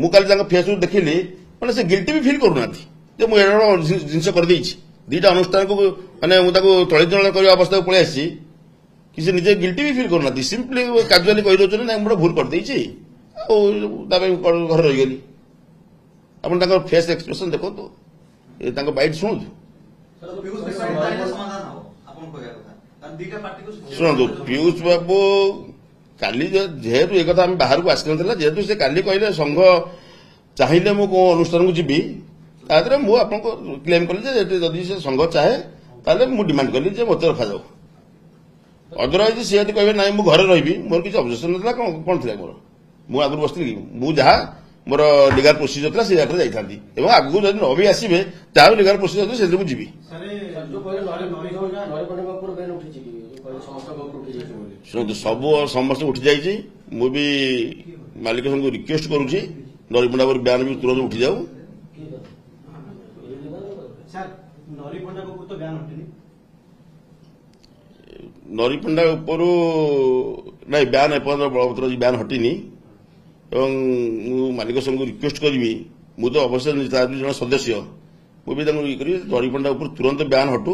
ମୁଁ କାଲି ତାଙ୍କ ଫେସବୁକ୍ ଦେଖିଲି ମାନେ ସେ ଗିଲ୍ଟି ବି ଫିଲ୍ କରୁନାହାନ୍ତି ଯେ ମୁଁ ଏଇଟା ଜିନିଷ କରିଦେଇଛି ଦିଟା ଅନୁଷ୍ଠାନକୁ ମାନେ ମୁଁ ତାକୁ ତଳିତଳ କରିବା ଅବସ୍ଥାକୁ ପଳେଇ ଆସିଛି କି ସେ ନିଜେ ଗିଲ୍ଟି ବି ଫିଲ୍ କରୁନାହାନ୍ତି ସିମ୍ପଲି କାଜୁଆଲି କହିଦେଉଛନ୍ତି ନା ମୁଁ ଭୁଲ କରିଦେଇଛି ଆଉ ତା ପାଇଁ ଘରେ ରହିଗଲି ଆପଣ ତାଙ୍କ ଫେସ୍ ଏକ୍ସପ୍ରେସନ୍ ଦେଖନ୍ତୁ ତାଙ୍କ ବାଇଟ୍ ଶୁଣନ୍ତୁ ଶୁଣନ୍ତୁ ପୀୟୁଷ ବାବୁ କାଲି ଯେହେତୁ ଏ କଥା ଆମେ ବାହାରକୁ ଆସିନଥିଲା ଯେହେତୁ ସେ କାଲି କହିଲେ ସଂଘ ଚାହିଁଲେ ମୁଁ କୋଉ ଅନୁଷ୍ଠାନକୁ ଯିବି ତା ଦେହରେ ମୁଁ ଆପଣଙ୍କୁ କ୍ଲେମ୍ କଲି ଯେ ଯଦି ସେ ସଂଘ ଚାହେଁ ତାହେଲେ ମୁଁ ଡିମାଣ୍ଡ କଲି ଯେ ମୋତେ ରଖାଯାଉ ଅଦରୱାଇଜ ସେ ଯଦି କହିବେ ନାଇଁ ମୁଁ ଘରେ ରହିବି ମୋର କିଛି ଅବଜେକ୍ସନ ନଥିଲା କ'ଣ ଥିଲା ମୋର ମୁଁ ଆଗରୁ ବସିଥିଲି କି ମୁଁ ଯାହା ମୋର ଲିଗାଲ ପ୍ରୋସିଜର ଥିଲା ସେ ଜାଗାରେ ଯାଇଥାନ୍ତି ଏବଂ ଆଗକୁ ଯଦି ନ ବି ଆସିବେ ଯାହା ବି ଲିଗାଲ ପ୍ରୋସିଜର ଅଛି ସେଥିରେ ମୁଁ ଯିବି ଶୁଣନ୍ତୁ ସମସ୍ତେ ଉଠି ଯାଇଛି ମୁଁ ବି ମାଲିକ ସଂଘକୁ ରିକ୍ୱେଷ୍ଟ କରୁଛି ନରିପଣ୍ଡା ଉପରେ ବ୍ୟାନ୍ ବି ତୁରନ୍ତ ଉଠିଯାଉ ନରିପଣ୍ଡା ଉପରୁ ନାଇଁ ବ୍ୟାନ୍ ଏପର୍ଯ୍ୟନ୍ତ ବଳବତ୍ତର ବ୍ୟାନ୍ ହଟିନି ଏବଂ ମୁଁ ମାଲିକ ସଂଘକୁ ରିକ୍ୱେଷ୍ଟ କରିବି ମୁଁ ତ ଅବଶ୍ୟ ତା ଜଣେ ସଦସ୍ୟ ମୁଁ ବି ତାଙ୍କୁ ଇଏ କରିବି ନରିପଣ୍ଡା ଉପରୁ ତୁରନ୍ତ ବ୍ୟାନ୍ ହଟୁ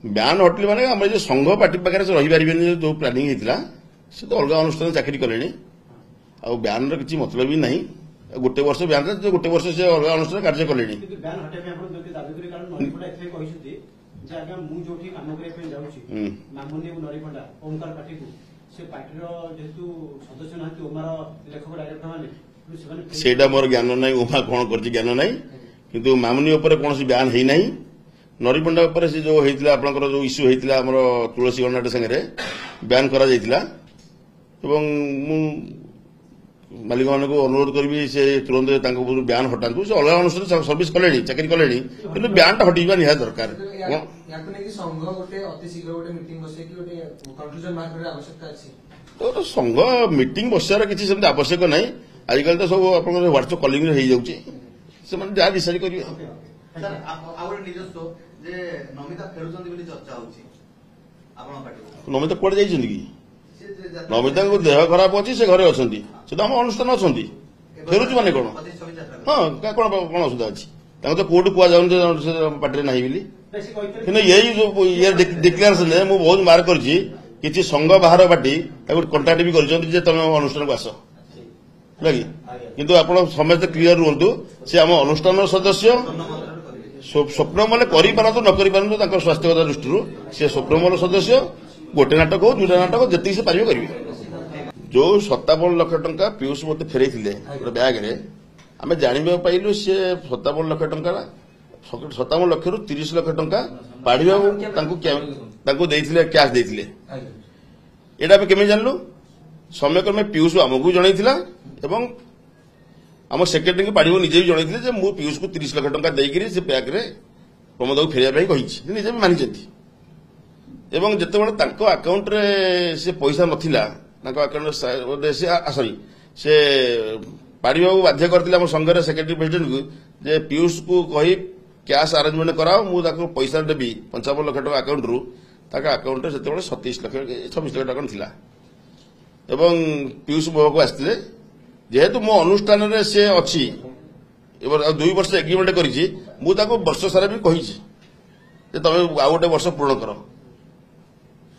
ବ୍ୟାନ୍ ହଟିଲେ ମାନେ ଆମର ଯୋଉ ସଂଘ ପାର୍ଟି ପାଖରେ ସେ ରହିପାରିବେନି ଯୋଉ ପ୍ଲାନିଂ ହେଇଥିଲା ସେ ତ ଅଲଗା ଅନୁଷ୍ଠାନ ଚାକିରି କଲେଣି ଆଉ ବ୍ୟାନ୍ର କିଛି ମତଲବ ବି ନାହିଁ ଗୋଟେ ବର୍ଷ ବ୍ୟାନ୍ରେ ଗୋଟେ ବର୍ଷ ସେ ଅଲଗା ଅନୁଷ୍ଠାନ କାର୍ଯ୍ୟ କଲେଣି ସେଇଟା ମୋର ଜ୍ଞାନ ନାହିଁ ଉମା କ'ଣ କରିଛି ଜ୍ଞାନ ନାହିଁ କିନ୍ତୁ ମାମୁନି ଉପରେ କୌଣସି ବ୍ୟାନ୍ ହେଇନାହିଁ ନରିପଣ୍ଡା ଉପରେ ସେ ଯୋଉ ହେଇଥିଲା ଆପଣଙ୍କର ଯୋଉ ଇସ୍ୟୁ ହେଇଥିଲା ଆମର ତୁଳସୀ ଗଣନାଟ ସାଙ୍ଗରେ ବ୍ୟାନ୍ କରାଯାଇଥିଲା ଏବଂ ମୁଁ ମାଲିକମାନଙ୍କୁ ଅନୁରୋଧ କରିବି ସେ ତୁରନ୍ତ ତାଙ୍କ ଉପରୁ ବ୍ୟାନ୍ ହଟାନ୍ତୁ ସେ ଅଲଗା ଅନୁଷ୍ଠାନ ସର୍ଭିସ୍ କଲେଣି ଚାକିରି କଲେଣି କିନ୍ତୁ ବ୍ୟାନ୍ଟା ହଟିଯିବା ନିହାତି ଦରକାର ସଂଘ ମିଟିଂ ବସିବାର କିଛି ସେମିତି ଆବଶ୍ୟକ ନାହିଁ ଆଜିକାଲି ତ ସବୁ ଆପଣଙ୍କର ହ୍ୱାଟ୍ସଆପ୍ କଲିଂରେ ହେଇଯାଉଛି ସେମାନେ ଯାହା ଡିସାଇଡ୍ କରିବେ ନମିତା କୁଆଡେ ଯାଇଛନ୍ତି କି ନମିତାଙ୍କ ଦେହ ଖରାପ ଅଛି ସେ ଘରେ ଅଛନ୍ତି ସେ ତ ଆମ ଅନୁଷ୍ଠାନ ଅଛନ୍ତି ଫେରୁଛି ମାନେ କ'ଣ ହଁ କ'ଣ ଅସୁବିଧା ଅଛି ତାଙ୍କୁ ତ କୋଉଠୁ କୁହାଯାଉନି ଯେ ପାର୍ଟିରେ ନାହିଁ ବୋଲି କିନ୍ତୁ ଏଇ ଯୋଉ ଇଏ ଡିକ୍ଲାରେସନରେ ମୁଁ ବହୁତ ମାର୍କ କରିଛି କିଛି ସଂଘ ବାହାର ପାର୍ଟି ତାକୁ କଣ୍ଟାକ୍ଟ ବି କରିଛନ୍ତି ଯେ ତମେ ଅନୁଷ୍ଠାନକୁ ଆସ ହେଲା କି କିନ୍ତୁ ଆପଣ ସମସ୍ତେ କ୍ଲିୟର ରୁହନ୍ତୁ ସେ ଆମ ଅନୁଷ୍ଠାନର ସଦସ୍ୟ ସ୍ୱପ୍ନମଲ କରିପାରନ୍ତୁ ନ କରିପାରନ୍ତୁ ତାଙ୍କର ସ୍ୱାସ୍ଥ୍ୟଗତ ଦୃଷ୍ଟିରୁ ସେ ସ୍ୱପ୍ନମଲ ସଦସ୍ୟ ଗୋଟେ ନାଟକ ହଉ ଦୁଇଟା ନାଟକ ଯେତିକି ସେ ପାରିବେ କରିବେ ଯୋଉ 57 ଲକ୍ଷ ଟଙ୍କା ପୀୟୁଷ ମୋତେ ଫେରେଇଥିଲେ ବ୍ୟାଗରେ ଆମେ ଜାଣିବାକୁ ପାଇଲୁ ସେ 57 ଲକ୍ଷ ଟଙ୍କା 57 ଲକ୍ଷରୁ 30 ଲକ୍ଷ ଟଙ୍କା ପାଢିବାକୁ ତାଙ୍କୁ ଦେଇଥିଲେ କ୍ୟାସ୍ ଦେଇଥିଲେ ଏଇଟା ଆମେ କେମିତି ଜାଣିଲୁ ସମୟକ୍ରମେ ପୀୟୁଷ ଆମକୁ ଜଣାଇଥିଲା ଏବଂ ଆମ ସେକ୍ରେଟାରୀଙ୍କୁ ପାଢିବାକୁ ନିଜେ ବି ଜଣାଇଥିଲେ ଯେ ମୁଁ ପୀୟୁଷକୁ 30 ଲକ୍ଷ ଟଙ୍କା ଦେଇକରି ସେ ବ୍ୟାଗରେ ପ୍ରମୋଦକୁ ଫେରିବା ପାଇଁ କହିଛି ନିଜେ ବି ମାନିଛନ୍ତି ଏବଂ ଯେତେବେଳେ ତାଙ୍କ ଆକାଉଣ୍ଟରେ ସେ ପଇସା ନଥିଲା ତାଙ୍କ ଆକାଉଣ୍ଟରେ ସରି ସେ ପାଢିବାକୁ ବାଧ୍ୟ କରିଥିଲେ ଆମ ସଂଘର ସେକ୍ରେଟାରୀ ପ୍ରେସିଡେଣ୍ଟକୁ ଯେ ପୀୟୁଷକୁ କହି କ୍ୟାସ୍ ଆରେଞ୍ଜମେଣ୍ଟ କରାଅ ମୁଁ ତାକୁ ପଇସା ଦେବି 55 ଲକ୍ଷ ଟଙ୍କା ଆକାଉଣ୍ଟରୁ ତାଙ୍କ ଆକାଉଣ୍ଟରେ ସେତେବେଳେ 27 ଲକ୍ଷ 26 ଲକ୍ଷ ଟଙ୍କା ଥିଲା ଏବଂ ପୀୟୁଷ ମୋ ପାଖକୁ ଆସିଥିଲେ ଯେହେତୁ ମୋ ଅନୁଷ୍ଠାନରେ ସେ ଅଛି 2 ବର୍ଷ ଏଗ୍ରିମେଣ୍ଟ କରିଛି ମୁଁ ତାକୁ ବର୍ଷ ସାରା ବି କହିଛି ଯେ ତମେ ଆଉ ଗୋଟେ ବର୍ଷ ପୂରଣ କର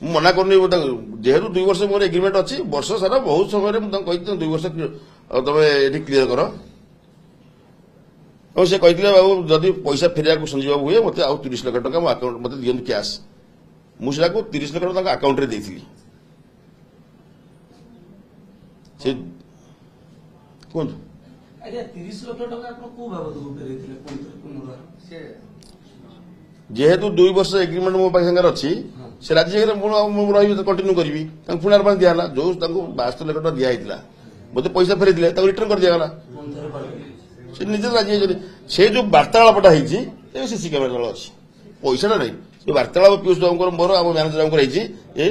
ମୁଁ ମନା କରୁନି ଯେହେତୁ 2 ବର୍ଷ ମୋର ଏଗ୍ରିମେଣ୍ଟ ଅଛି ବର୍ଷ ସାରା ବହୁତ ସମୟରେ ମୁଁ ତାଙ୍କୁ କହିଛି 2 ବର୍ଷ ତମେ ଏଠି କ୍ଲିୟର କର ଏବଂ ସେ କହିଥିଲେ ବାବୁ ଯଦି ପଇସା ଫେରିବାକୁ ସଞ୍ଜୀବ ବାବୁ ହୁଏ ମୋତେ ଆଉ 30 ଲକ୍ଷ ଟଙ୍କା ମୋ ଆକାଉଣ୍ଟ ମୋତେ ଦିଅନ୍ତୁ କ୍ୟାସ୍ ମୁଁ ସେଟାକୁ 30 ଲକ୍ଷ ଟଙ୍କା ତାଙ୍କ ଆକାଉଣ୍ଟରେ ଦେଇଥିଲି ସେ କୁହନ୍ତୁ ଯେହେତୁ 2 ବର୍ଷ ଏଗ୍ରିମେଣ୍ଟ ମୋ ସାଙ୍ଗରେ ଅଛି ସେ ରାଜ୍ୟ ମୁଁ ରହିବି କଣ୍ଟିନ୍ୟୁ କରିବି ତାଙ୍କୁ ପୁଣି ଆଡଭାନ୍ସ ଦିଆହେଲା ଯୋଉ ତାଙ୍କୁ 72 ଲକ୍ଷ ଟଙ୍କା ଦିଆହେଇଥିଲା ମୋତେ ପଇସା ଫେରିଥିଲେ ତାକୁ ରିଟର୍ନ କରିଦିଆଗଲା ସେ ନିଜେ ରାଜି ହେଇଛନ୍ତି ସେ ଯୋଉ ବାର୍ତ୍ତାଳାପଟା ହେଇଛି ସିସି କ୍ୟାମେରା ତଳ ଅଛି ପଇସାଟା ନାହିଁ ସେ ବାର୍ତ୍ତାଳାପ ପୀୟୁଷ ବାବୁଙ୍କର ମୋର ଆମ ମ୍ୟାନେଜର ବାବୁଙ୍କର ହେଇଛି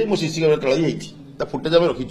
ମୋ ସିସି କ୍ୟାମେରା ତଳ ହେଇଛି ତା ଫୁଟେଜ ଆମେ ରଖିଛୁ